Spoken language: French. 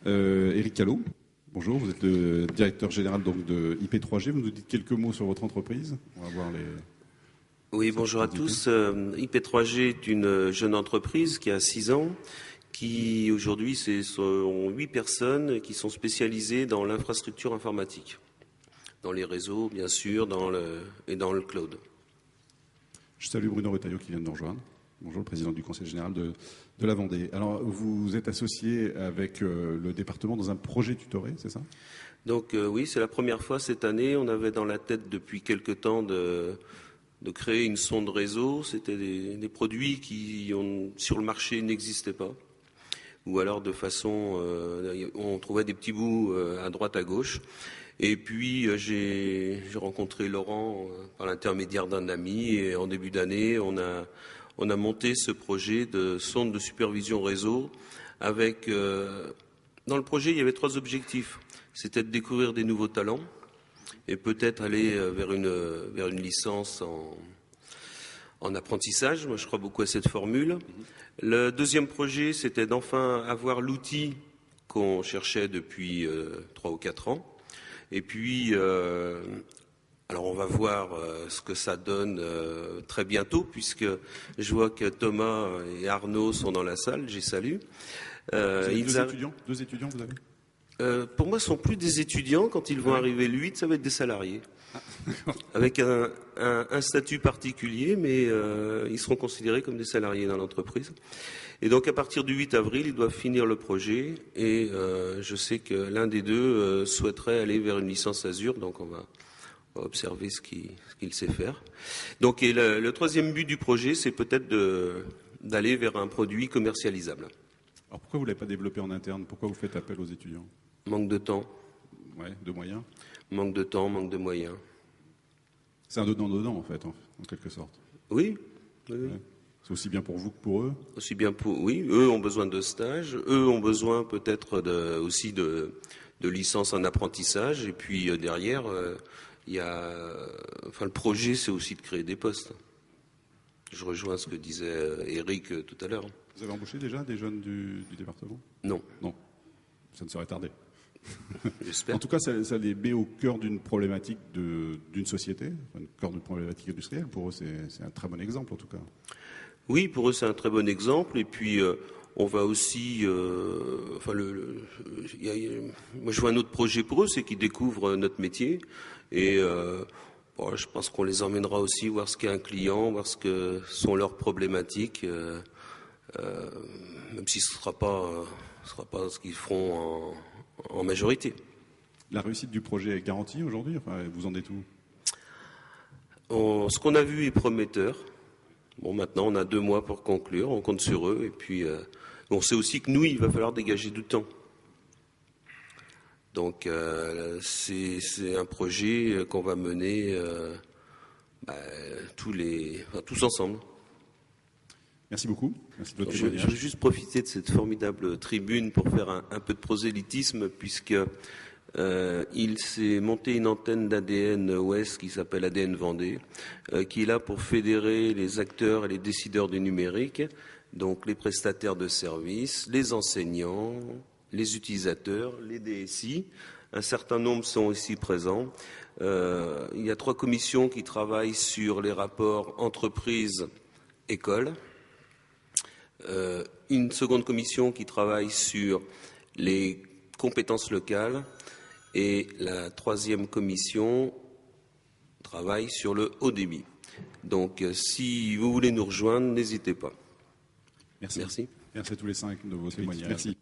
Éric Callot, bonjour, vous êtes le directeur général donc, de IP3G. Vous nous dites quelques mots sur votre entreprise? On va voir les... Oui, bonjour à tous. IP3G est une jeune entreprise qui a 6 ans, qui aujourd'hui sont 8 personnes qui sont spécialisées dans l'infrastructure informatique, dans les réseaux bien sûr, et dans le cloud. Je salue Bruno Retailleau qui vient de nous rejoindre. Bonjour, le président du Conseil général de la Vendée. Alors, vous êtes associé avec le département dans un projet tutoré, c'est ça? Donc oui, c'est la première fois cette année. On avait dans la tête depuis quelque temps de créer une sonde réseau. C'était des produits qui, sur le marché, n'existaient pas. Ou alors de façon... on trouvait des petits bouts à droite, à gauche. Et puis j'ai rencontré Laurent par l'intermédiaire d'un ami. Et en début d'année, on a monté ce projet de sonde de supervision réseau avec... dans le projet, il y avait 3 objectifs. C'était de découvrir des nouveaux talents et peut-être aller vers une licence en apprentissage. Moi, je crois beaucoup à cette formule. Le deuxième projet, c'était d'enfin avoir l'outil qu'on cherchait depuis 3 ou 4 ans. Et puis... alors on va voir ce que ça donne très bientôt, puisque je vois que Thomas et Arnaud sont dans la salle, j'y salue. Deux étudiants, vous avez pour moi, ce ne sont plus des étudiants. Quand ils vont arriver le 8, ça va être des salariés. Avec un statut particulier, mais ils seront considérés comme des salariés dans l'entreprise. Et donc à partir du 8 avril, ils doivent finir le projet. Et je sais que l'un des deux souhaiterait aller vers une licence Azure, donc on va observer ce qu'il sait faire. Donc, et le troisième but du projet, c'est peut-être d'aller vers un produit commercialisable. Alors pourquoi vous ne l'avez pas développé en interne? Pourquoi vous faites appel aux étudiants? Manque de temps. Ouais, de moyens. Manque de temps, manque de moyens. C'est un donnant-donnant en fait, en quelque sorte. Oui. Ouais. C'est aussi bien pour vous que pour eux? Aussi bien oui. Eux ont besoin de stages. Eux ont besoin peut-être aussi de licences en apprentissage. Et puis derrière... le projet, c'est aussi de créer des postes. Je rejoins ce que disait Éric tout à l'heure. Vous avez embauché déjà des jeunes du département? Non. Non, ça ne serait tardé. J'espère. En tout cas, ça les met au cœur d'une problématique d'une société, au cœur d'une problématique industrielle. Pour eux, c'est un très bon exemple, en tout cas. Oui, pour eux, c'est un très bon exemple. Et puis, on va aussi... moi, je vois un autre projet pour eux, c'est qu'ils découvrent notre métier. Et je pense qu'on les emmènera aussi voir ce qu'est un client, voir ce que sont leurs problématiques, même si ce ne sera pas ce qu'ils feront en majorité. La réussite du projet est garantie aujourd'hui? Enfin, vous en êtes où? Ce qu'on a vu est prometteur. Bon, maintenant, on a 2 mois pour conclure, on compte sur eux. Et puis, on sait aussi que nous, il va falloir dégager du temps. Donc, c'est un projet qu'on va mener tous ensemble. Merci beaucoup. Merci de votre témoignage. Je veux juste profiter de cette formidable tribune pour faire un peu de prosélytisme, puisque il s'est monté une antenne d'ADN Ouest qui s'appelle ADN Vendée, qui est là pour fédérer les acteurs et les décideurs du numérique, donc les prestataires de services, les enseignants, les utilisateurs, les DSI. Un certain nombre sont ici présents. Il y a 3 commissions qui travaillent sur les rapports entreprise-école. Une seconde commission qui travaille sur les compétences locales. Et la 3e commission travaille sur le haut débit. Donc, si vous voulez nous rejoindre, n'hésitez pas. Merci. Merci à tous les 5 de vos témoignages. Merci.